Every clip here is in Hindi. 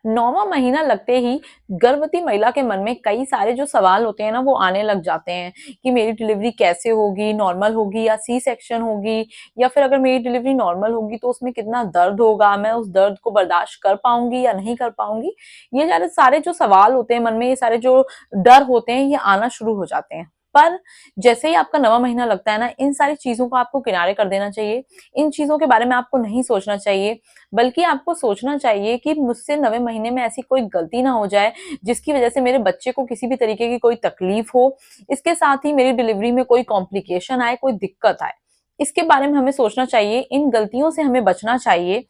9वां महीना लगते ही गर्भवती महिला के मन में कई सारे जो सवाल होते हैं ना वो आने लग जाते हैं कि मेरी डिलीवरी कैसे होगी, नॉर्मल होगी या सी सेक्शन होगी, या फिर अगर मेरी डिलीवरी नॉर्मल होगी तो उसमें कितना दर्द होगा, मैं उस दर्द को बर्दाश्त कर पाऊंगी या नहीं कर पाऊंगी। ये सारे जो सवाल होते हैं मन में, ये सारे जो डर होते हैं ये आना शुरू हो जाते हैं। पर जैसे ही आपका 9वां महीना लगता है ना, इन सारी चीजों को आपको किनारे कर देना चाहिए। इन चीजों के बारे में आपको नहीं सोचना चाहिए, बल्कि आपको सोचना चाहिए कि मुझसे 9वें महीने में ऐसी कोई गलती ना हो जाए जिसकी वजह से मेरे बच्चे को किसी भी तरीके की कोई तकलीफ हो। इसके साथ ही मेरी डिलीवरी में कोई कॉम्प्लिकेशन आए, कोई दिक्कत आए, इसके बारे में हमें सोचना चाहिए। इन गलतियों से हमें बचना चाहिए।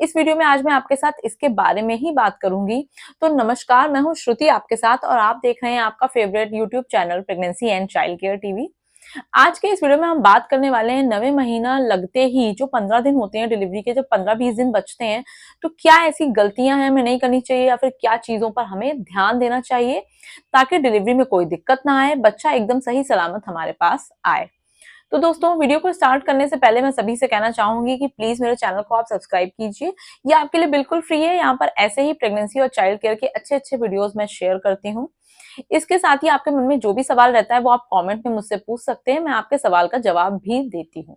इस वीडियो में आज मैं आपके साथ इसके बारे में ही बात करूंगी। तो नमस्कार, मैं हूं श्रुति आपके साथ और आप देख रहे हैं आपका favourite YouTube channel pregnancy and child care TV. आज के इस वीडियो में हम बात करने वाले हैं 9वें महीना लगते ही जो 15 दिन होते हैं डिलीवरी के, जब 15-20 दिन बचते हैं, तो क्या ऐसी गलतियां हैं हमें नहीं करनी चाहिए या फिर क्या चीजों पर हमें ध्यान देना चाहिए ताकि डिलीवरी में कोई दिक्कत ना आए, बच्चा एकदम सही सलामत हमारे पास आए। तो दोस्तों, वीडियो को स्टार्ट करने से पहले मैं सभी से कहना चाहूंगी कि प्लीज मेरे चैनल को आप सब्सक्राइब कीजिए। ये आपके लिए बिल्कुल फ्री है। यहाँ पर ऐसे ही प्रेगनेंसी और चाइल्ड केयर के अच्छे अच्छे वीडियोस मैं शेयर करती हूँ। इसके साथ ही आपके मन में जो भी सवाल रहता है वो आप कमेंट में मुझसे पूछ सकते हैं, मैं आपके सवाल का जवाब भी देती हूँ।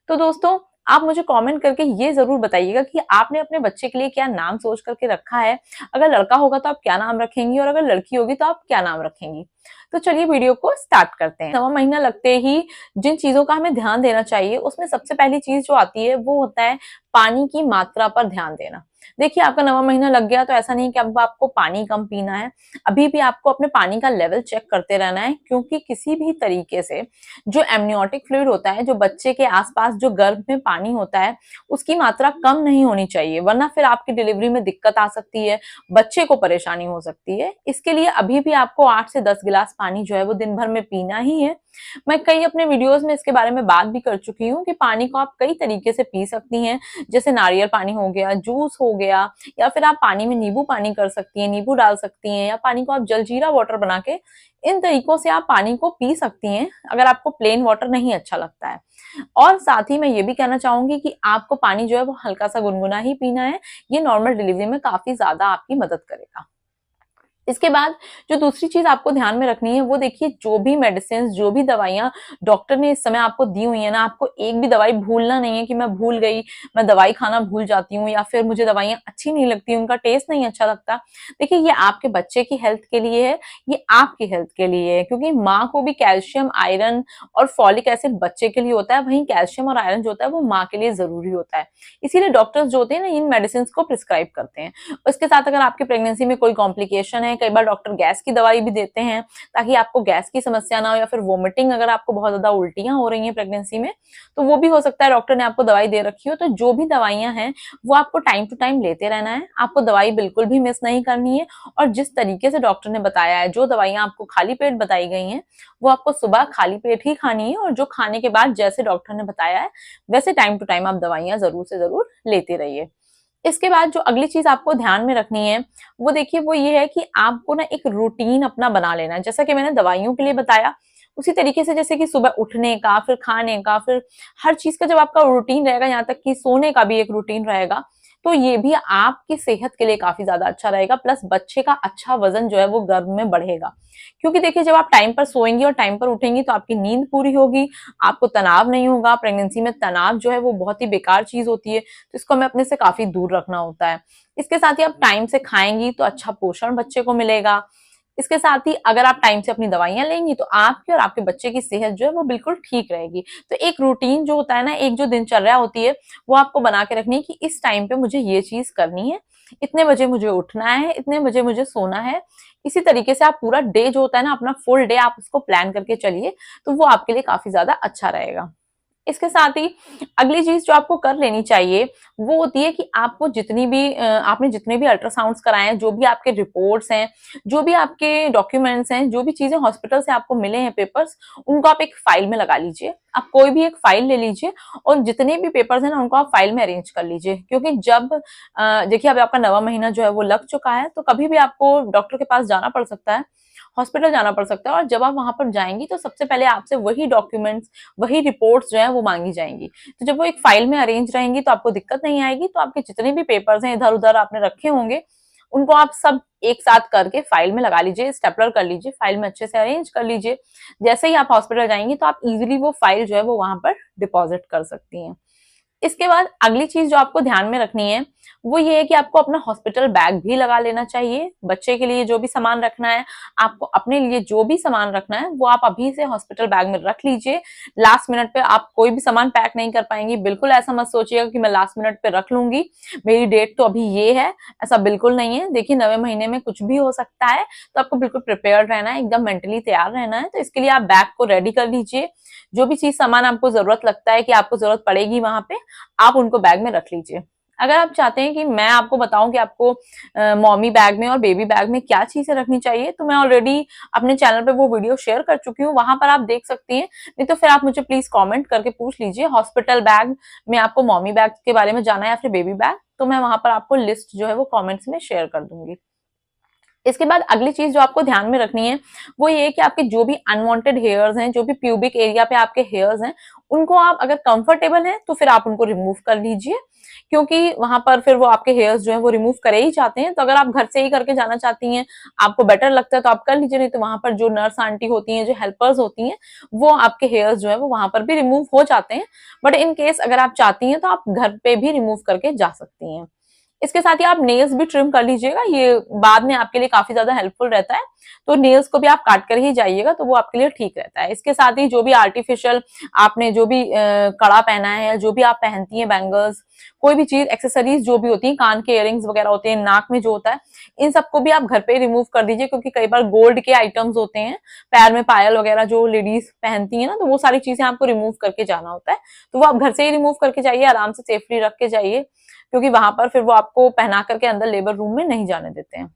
तो दोस्तों, आप मुझे कमेंट करके ये जरूर बताइएगा कि आपने अपने बच्चे के लिए क्या नाम सोच करके रखा है। अगर लड़का होगा तो आप क्या नाम रखेंगी और अगर लड़की होगी तो आप क्या नाम रखेंगी। तो चलिए वीडियो को स्टार्ट करते हैं। 9वां महीना लगते ही जिन चीजों का हमें ध्यान देना चाहिए उसमें सबसे पहली चीज जो आती है वो होता है पानी की मात्रा पर ध्यान देना। देखिए, आपका 9वां महीना लग गया तो ऐसा नहीं कि अब आपको पानी कम पीना है। अभी भी आपको अपने पानी का लेवल चेक करते रहना है, क्योंकि किसी भी तरीके से जो एमनियोटिक फ्लूइड होता है, जो बच्चे के आसपास जो गर्भ में पानी होता है, उसकी मात्रा कम नहीं होनी चाहिए, वरना फिर आपकी डिलीवरी में दिक्कत आ सकती है, बच्चे को परेशानी हो सकती है। इसके लिए अभी भी आपको 8 से 10 गिलास पानी जो है वो दिन भर में पीना ही है। मैं कई अपने वीडियोस में इसके बारे में बात भी कर चुकी हूँ कि पानी को आप कई तरीके से पी सकती हैं, जैसे नारियल पानी हो गया, जूस हो गया, या फिर आप पानी में नींबू पानी कर सकती हैं, नींबू डाल सकती हैं, या पानी को आप जलजीरा वाटर बना के, इन तरीकों से आप पानी को पी सकती हैं अगर आपको प्लेन वाटर नहीं अच्छा लगता है। और साथ ही मैं ये भी कहना चाहूंगी कि आपको पानी जो है वो हल्का सा गुनगुना ही पीना है। ये नॉर्मल डिलीवरी में काफी ज्यादा आपकी मदद करेगा। इसके बाद जो दूसरी चीज आपको ध्यान में रखनी है वो देखिए, जो भी मेडिसिन, जो भी दवाइयां डॉक्टर ने इस समय आपको दी हुई है ना, आपको एक भी दवाई भूलना नहीं है कि मैं भूल गई, मैं दवाई खाना भूल जाती हूँ, या फिर मुझे दवाइयां अच्छी नहीं लगती, उनका टेस्ट नहीं अच्छा लगता। देखिए, ये आपके बच्चे की हेल्थ के लिए है, ये आपकी हेल्थ के लिए है, क्योंकि माँ को भी कैल्शियम, आयरन और फॉलिक एसिड बच्चे के लिए होता है, वहीं कैल्शियम और आयरन जो होता है वो माँ के लिए जरूरी होता है। इसीलिए डॉक्टर्स जो होते हैं ना, इन मेडिसिन को प्रिस्क्राइब करते हैं। उसके साथ अगर आपकी प्रेगनेंसी में कोई कॉम्प्लिकेशन है, कई बार डॉक्टर गैस की दवाई भी देते हैं ताकि आपको गैस की समस्या ना हो, या फिर वोमिटिंग, अगर आपको बहुत ज्यादा उल्टियां हो रही हैं प्रेगनेंसी में, तो वो भी हो सकता है डॉक्टर ने आपको दवाई दे रखी हो। तो जो भी दवाइयां हैं वो आपको टाइम टू टाइम लेते रहना है, आपको दवाई बिल्कुल भी मिस नहीं करनी है। और जिस तरीके से डॉक्टर ने बताया है, जो दवाइयां आपको खाली पेट बताई गई हैं, वो आपको सुबह खाली पेट ही खानी है, और जो खाने के बाद जैसे डॉक्टर ने बताया है वैसे टाइम टू टाइम आप दवाइयां जरूर से जरूर लेते रहिए। इसके बाद जो अगली चीज आपको ध्यान में रखनी है वो देखिए, वो ये है कि आपको ना एक रूटीन अपना बना लेना है। जैसा कि मैंने दवाइयों के लिए बताया, उसी तरीके से जैसे कि सुबह उठने का, फिर खाने का, फिर हर चीज का जब आपका रूटीन रहेगा, यहाँ तक कि सोने का भी एक रूटीन रहेगा, तो ये भी आपकी सेहत के लिए काफी ज्यादा अच्छा रहेगा। प्लस बच्चे का अच्छा वजन जो है वो गर्भ में बढ़ेगा, क्योंकि देखिए, जब आप टाइम पर सोएंगी और टाइम पर उठेंगी तो आपकी नींद पूरी होगी, आपको तनाव नहीं होगा। प्रेगनेंसी में तनाव जो है वो बहुत ही बेकार चीज होती है, तो इसको हमें अपने से काफी दूर रखना होता है। इसके साथ ही आप टाइम से खाएंगी तो अच्छा पोषण बच्चे को मिलेगा। इसके साथ ही अगर आप टाइम से अपनी दवाइयां लेंगी तो आपकी और आपके बच्चे की सेहत जो है वो बिल्कुल ठीक रहेगी। तो एक रूटीन जो होता है ना, एक जो दिनचर्या होती है, वो आपको बना के रखनी है कि इस टाइम पे मुझे ये चीज करनी है, इतने बजे मुझे उठना है, इतने बजे मुझे सोना है। इसी तरीके से आप पूरा डे जो होता है ना, अपना फुल डे आप उसको प्लान करके चलिए, तो वो आपके लिए काफी ज्यादा अच्छा रहेगा। इसके साथ ही अगली चीज जो आपको कर लेनी चाहिए वो होती है कि आपको आपने जितने भी अल्ट्रासाउंड्स कराए हैं, जो भी आपके रिपोर्ट्स हैं, जो भी आपके डॉक्यूमेंट्स हैं, जो भी चीजें हॉस्पिटल से आपको मिले हैं पेपर्स, उनको आप एक फाइल में लगा लीजिए। आप कोई भी एक फाइल ले लीजिए और जितने भी पेपर्स हैं ना उनको आप फाइल में अरेंज कर लीजिए, क्योंकि जब देखिए, अब आपका 9वां महीना जो है वो लग चुका है, तो कभी भी आपको डॉक्टर के पास जाना पड़ सकता है, हॉस्पिटल जाना पड़ सकता है। और जब आप वहां पर जाएंगी तो सबसे पहले आपसे वही डॉक्यूमेंट्स, वही रिपोर्ट्स जो है वो मांगी जाएंगी। तो जब वो एक फाइल में अरेंज रहेंगी तो आपको दिक्कत नहीं आएगी। तो आपके जितने भी पेपर्स हैं इधर उधर आपने रखे होंगे, उनको आप सब एक साथ करके फाइल में लगा लीजिए, स्टेपलर कर लीजिए, फाइल में अच्छे से अरेंज कर लीजिए। जैसे ही आप हॉस्पिटल जाएंगी तो आप इजीली वो फाइल जो है वो वहां पर डिपॉजिट कर सकती हैं। इसके बाद अगली चीज जो आपको ध्यान में रखनी है वो ये है कि आपको अपना हॉस्पिटल बैग भी लगा लेना चाहिए। बच्चे के लिए जो भी सामान रखना है, आपको अपने लिए जो भी सामान रखना है वो आप अभी से हॉस्पिटल बैग में रख लीजिए। लास्ट मिनट पे आप कोई भी सामान पैक नहीं कर पाएंगी। बिल्कुल ऐसा मत सोचिएगा कि मैं लास्ट मिनट पे रख लूंगी, मेरी डेट तो अभी ये है। ऐसा बिल्कुल नहीं है। देखिए 9वें महीने में कुछ भी हो सकता है, तो आपको बिल्कुल प्रिपेयर रहना है, एकदम मेंटली तैयार रहना है। तो इसके लिए आप बैग को रेडी कर लीजिए। जो भी चीज सामान आपको जरूरत लगता है कि आपको जरूरत पड़ेगी वहां पे, आप उनको बैग में रख लीजिए। अगर आप चाहते हैं कि मैं आपको बताऊं कि आपको मॉमी बैग में और बेबी बैग में क्या चीजें रखनी चाहिए, तो मैं ऑलरेडी अपने चैनल पे वो वीडियो शेयर कर चुकी हूँ, वहां पर आप देख सकती हैं। नहीं तो फिर आप मुझे प्लीज कमेंट करके पूछ लीजिए हॉस्पिटल बैग में आपको मॉमी बैग के बारे में जाना है या फिर बेबी बैग, तो मैं वहां पर आपको लिस्ट जो है वो कॉमेंट्स में शेयर कर दूंगी। इसके बाद अगली चीज जो आपको ध्यान में रखनी है वो ये है कि आपके जो भी अनवांटेड हेयर्स हैं, जो भी प्यूबिक एरिया पे आपके हेयर्स हैं, उनको आप अगर कंफर्टेबल हैं तो फिर आप उनको रिमूव कर लीजिए, क्योंकि वहां पर फिर वो आपके हेयर्स जो है वो रिमूव करे ही चाहते हैं। तो अगर आप घर से ही करके जाना चाहती हैं, आपको बेटर लगता है तो आप कर लीजिए, नहीं तो वहां पर जो नर्स आंटी होती हैं, जो हेल्पर्स होती हैं, वो आपके हेयर्स जो है वो वहां पर भी रिमूव हो जाते हैं। बट इन केस अगर आप चाहती हैं तो आप घर पे भी रिमूव करके जा सकती हैं। इसके साथ ही आप नेल्स भी ट्रिम कर लीजिएगा, ये बाद में आपके लिए काफी ज्यादा हेल्पफुल रहता है। तो नेल्स को भी आप काट कर ही जाइएगा तो वो आपके लिए ठीक रहता है। इसके साथ ही जो भी आर्टिफिशियल आपने जो भी कड़ा पहना है या जो भी आप पहनती हैं, बैंगल्स, कोई भी चीज, एक्सेसरीज जो भी होती है, कान के इयरिंग्स वगैरह होते हैं, नाक में जो होता है, इन सबको भी आप घर पे रिमूव कर दीजिए, क्योंकि कई बार गोल्ड के आइटम्स होते हैं, पैर में पायल वगैरह जो लेडीज पहनती है ना, तो वो सारी चीजें आपको रिमूव करके जाना होता है। तो वो आप घर से ही रिमूव करके जाइए, आराम से सेफली रख के जाइए, क्योंकि वहां पर फिर वो आपको पहना करके अंदर लेबर रूम में नहीं जाने देते हैं।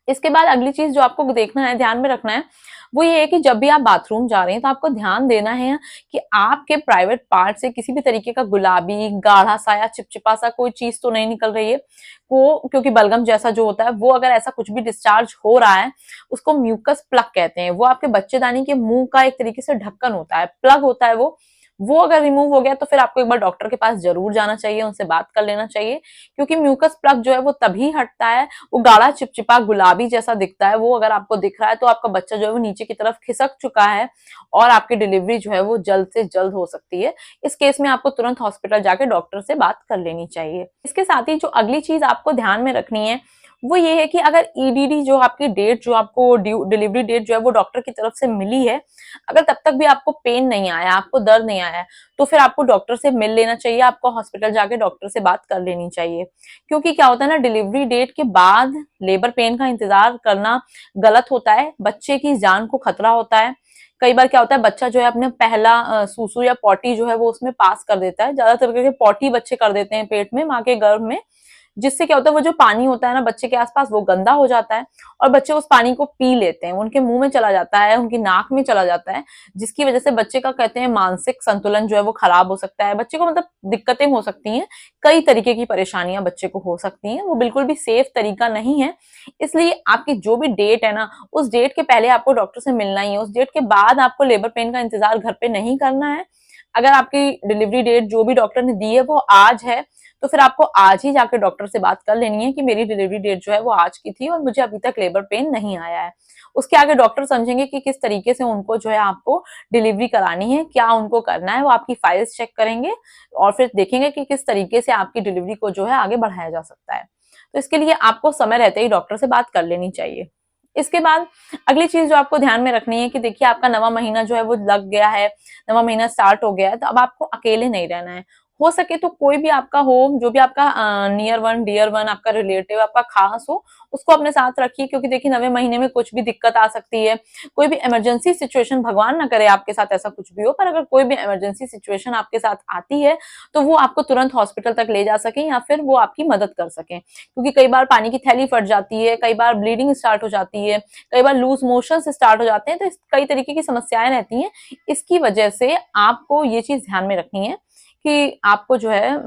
इसके बाद अगली चीज जो आपको देखना है, ध्यान में रखना है, वो ये है कि जब भी आप बाथरूम जा रहे हैं तो आपको ध्यान देना है कि आपके प्राइवेट पार्ट से किसी भी तरीके का गुलाबी, गाढ़ा सा या चिपचिपा सा कोई चीज तो नहीं निकल रही है। वो क्योंकि बलगम जैसा जो होता है, वो अगर ऐसा कुछ भी डिस्चार्ज हो रहा है, उसको म्यूकस प्लग कहते हैं। वो आपके बच्चेदानी के मुंह का एक तरीके से ढक्कन होता है, प्लग होता है वो अगर रिमूव हो गया तो फिर आपको एक बार डॉक्टर के पास जरूर जाना चाहिए, उनसे बात कर लेना चाहिए, क्योंकि म्यूकस प्लग जो है वो तभी हटता है, वो गाढ़ा चिपचिपा गुलाबी जैसा दिखता है, वो अगर आपको दिख रहा है तो आपका बच्चा जो है वो नीचे की तरफ खिसक चुका है और आपकी डिलीवरी जो है वो जल्द से जल्द हो सकती है। इस केस में आपको तुरंत हॉस्पिटल जाके डॉक्टर से बात कर लेनी चाहिए। इसके साथ ही जो अगली चीज आपको ध्यान में रखनी है वो ये है कि अगर ईडीडी जो आपकी डेट, जो आपको डिलीवरी डेट जो है वो डॉक्टर की तरफ से मिली है, अगर तब तक भी आपको पेन नहीं आया, आपको दर्द नहीं आया, तो फिर आपको डॉक्टर से मिल लेना चाहिए, आपको हॉस्पिटल जाके डॉक्टर से बात कर लेनी चाहिए। क्योंकि क्या होता है ना, डिलीवरी डेट के बाद लेबर पेन का इंतजार करना गलत होता है, बच्चे की जान को खतरा होता है। कई बार क्या होता है, बच्चा जो है अपने पहला सूसू या पॉटी जो है वो उसमें पास कर देता है। ज्यादातर करके पॉटी बच्चे कर देते हैं पेट में, माँ के गर्भ में, जिससे क्या होता है वो जो पानी होता है ना बच्चे के आसपास, वो गंदा हो जाता है और बच्चे उस पानी को पी लेते हैं, उनके मुंह में चला जाता है, उनकी नाक में चला जाता है, जिसकी वजह से बच्चे का कहते हैं मानसिक संतुलन जो है वो खराब हो सकता है। बच्चे को मतलब दिक्कतें हो सकती हैं, कई तरीके की परेशानियां बच्चे को हो सकती हैं, वो बिल्कुल भी सेफ तरीका नहीं है। इसलिए आपकी जो भी डेट है ना, उस डेट के पहले आपको डॉक्टर से मिलना ही है। उस डेट के बाद आपको लेबर पेन का इंतजार घर पे नहीं करना है। अगर आपकी डिलीवरी डेट जो भी डॉक्टर ने दी है वो आज है, तो फिर आपको आज ही जाकर डॉक्टर से बात कर लेनी है कि मेरी डिलीवरी डेट जो है वो आज की थी और मुझे अभी तक लेबर पेन नहीं आया है। उसके आगे डॉक्टर समझेंगे कि किस तरीके से उनको जो है आपको डिलीवरी करानी है, क्या उनको करना है, वो आपकी फाइल्स चेक करेंगे और फिर देखेंगे कि किस तरीके से आपकी डिलीवरी को जो है आगे बढ़ाया जा सकता है। तो इसके लिए आपको समय रहते ही डॉक्टर से बात कर लेनी चाहिए। इसके बाद अगली चीज जो आपको ध्यान में रखनी है कि देखिए आपका 9वां महीना जो है वो लग गया है, 9वां महीना स्टार्ट हो गया है, तो अब आपको अकेले नहीं रहना है। हो सके तो कोई भी आपका हो, जो भी आपका नियर वन, डियर वन, आपका रिलेटिव, आपका खास हो, उसको अपने साथ रखिए, क्योंकि देखिए 9वें महीने में कुछ भी दिक्कत आ सकती है। कोई भी इमरजेंसी सिचुएशन, भगवान ना करे आपके साथ ऐसा कुछ भी हो, पर अगर कोई भी इमरजेंसी सिचुएशन आपके साथ आती है तो वो आपको तुरंत हॉस्पिटल तक ले जा सके या फिर वो आपकी मदद कर सके। क्योंकि कई बार पानी की थैली फट जाती है, कई बार ब्लीडिंग स्टार्ट हो जाती है, कई बार लूज मोशन स्टार्ट हो जाते हैं, तो कई तरीके की समस्याएं रहती हैं। इसकी वजह से आपको ये चीज ध्यान में रखनी है कि आपको जो है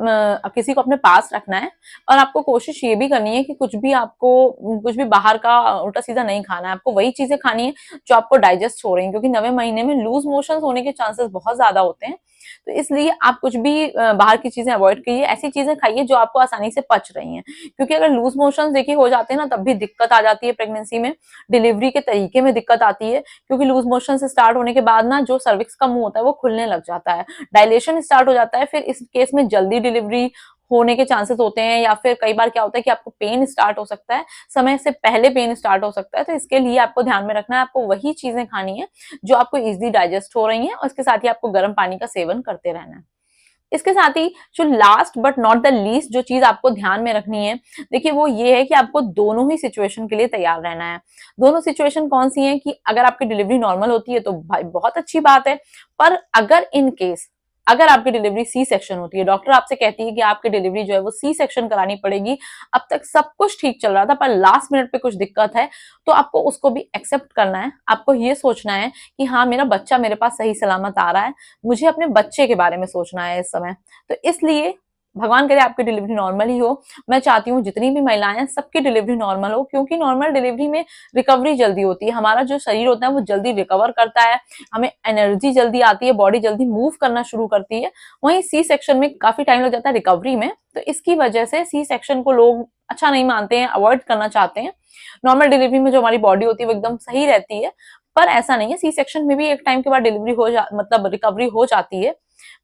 किसी को अपने पास रखना है और आपको कोशिश ये भी करनी है कि कुछ भी बाहर का उल्टा सीधा नहीं खाना है। आपको वही चीजें खानी है जो आपको डाइजेस्ट हो रही है, क्योंकि 9वें महीने में लूज मोशन होने के चांसेस बहुत ज्यादा होते हैं। तो इसलिए आप कुछ भी बाहर की चीजें अवॉइड कीजिए, ऐसी चीजें खाइए जो आपको आसानी से पच रही हैं, क्योंकि अगर लूज मोशन देखिए हो जाते हैं ना, तब भी दिक्कत आ जाती है प्रेगनेंसी में, डिलीवरी के तरीके में दिक्कत आती है, क्योंकि लूज मोशन से स्टार्ट होने के बाद ना जो सर्विक्स का मुंह होता है वो खुलने लग जाता है, डायलेशन स्टार्ट हो जाता है, फिर इस केस में जल्दी डिलीवरी होने के चांसेस होते हैं, या फिर कई बार क्या होता है कि आपको पेन स्टार्ट हो सकता है, समय से पहले पेन स्टार्ट हो सकता है। तो इसके लिए आपको ध्यान में रखना है, आपको वही चीजें खानी है जो आपको इजीली डाइजेस्ट हो रही हैं, और इसके साथ ही आपको गर्म पानी का सेवन करते रहना है। इसके साथ ही जो last but not the least जो चीज आपको ध्यान में रखनी है, देखिए वो ये है कि आपको दोनों ही सिचुएशन के लिए तैयार रहना है। दोनों सिचुएशन कौन सी हैं कि अगर आपकी डिलीवरी नॉर्मल होती है तो भाई बहुत अच्छी बात है, पर अगर इन केस अगर आपकी डिलीवरी सी सेक्शन होती है, डॉक्टर आपसे कहती है कि आपकी डिलीवरी जो है वो सी सेक्शन करानी पड़ेगी, अब तक सब कुछ ठीक चल रहा था पर लास्ट मिनट पे कुछ दिक्कत है, तो आपको उसको भी एक्सेप्ट करना है। आपको ये सोचना है कि हाँ, मेरा बच्चा मेरे पास सही सलामत आ रहा है, मुझे अपने बच्चे के बारे में सोचना है इस समय। तो इसलिए भगवान करे आपकी डिलीवरी नॉर्मल ही हो। मैं चाहती हूँ जितनी भी महिलाएं हैं सबकी डिलीवरी नॉर्मल हो, क्योंकि नॉर्मल डिलीवरी में रिकवरी जल्दी होती है, हमारा जो शरीर होता है वो जल्दी रिकवर करता है, हमें एनर्जी जल्दी आती है, बॉडी जल्दी मूव करना शुरू करती है। वहीं सी सेक्शन में काफी टाइम लग जाता है रिकवरी में, तो इसकी वजह से सी सेक्शन को लोग अच्छा नहीं मानते हैं, अवॉइड करना चाहते हैं। नॉर्मल डिलीवरी में जो हमारी बॉडी होती है वो एकदम सही रहती है, पर ऐसा नहीं है। सी सेक्शन में भी एक टाइम के बाद डिलीवरी मतलब रिकवरी हो जाती है।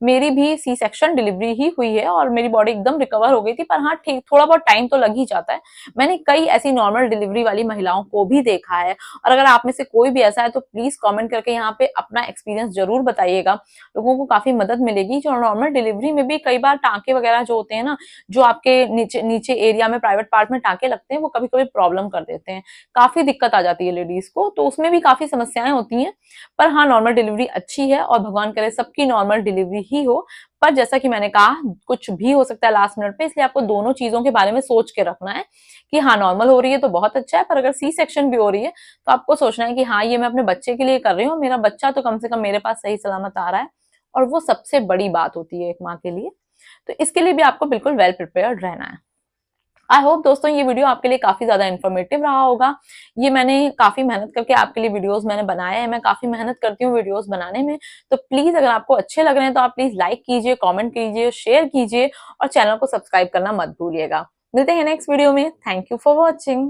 मेरी भी सी सेक्शन डिलीवरी ही हुई है और मेरी बॉडी एकदम रिकवर हो गई थी, पर हाँ ठीक थोड़ा बहुत टाइम तो लग ही जाता है। मैंने कई ऐसी नॉर्मल डिलीवरी वाली महिलाओं को भी देखा है, और अगर आप में से कोई भी ऐसा है तो प्लीज कमेंट करके यहाँ पे अपना एक्सपीरियंस जरूर बताइएगा, लोगों को काफी मदद मिलेगी। जो नॉर्मल डिलीवरी में भी कई बार टांके वगैरह जो होते हैं ना, जो आपके नीचे नीचे एरिया में प्राइवेट पार्ट में टांके लगते हैं, वो कभी कभी प्रॉब्लम कर देते हैं, काफी दिक्कत आ जाती है लेडीज को, तो उसमें भी काफी समस्याएं होती हैं। पर हाँ, नॉर्मल डिलीवरी अच्छी है और भगवान करे सबकी नॉर्मल डिलीवरी ही हो। पर जैसा कि मैंने कहा, कुछ भी हो सकता है लास्ट मिनट पे, इसलिए आपको दोनों चीजों के बारे में सोच के रखना है कि हाँ, नॉर्मल हो रही है तो बहुत अच्छा है, पर अगर सी सेक्शन भी हो रही है तो आपको सोचना है कि हाँ, ये मैं अपने बच्चे के लिए कर रही हूँ, मेरा बच्चा तो कम से कम मेरे पास सही सलामत आ रहा है, और वो सबसे बड़ी बात होती है एक माँ के लिए। तो इसके लिए भी आपको बिल्कुल वेल प्रिपेयर्ड रहना है। आई होप दोस्तों ये वीडियो आपके लिए काफी ज्यादा इन्फॉर्मेटिव रहा होगा। ये मैंने काफी मेहनत करके आपके लिए वीडियोस मैंने बनाए हैं, मैं काफी मेहनत करती हूँ वीडियोस बनाने में। तो प्लीज अगर आपको अच्छे लग रहे हैं तो आप प्लीज लाइक कीजिए, कमेंट कीजिए, शेयर कीजिए, और चैनल को सब्सक्राइब करना मत भूलिएगा। मिलते हैं नेक्स्ट वीडियो में। Thank you for watching.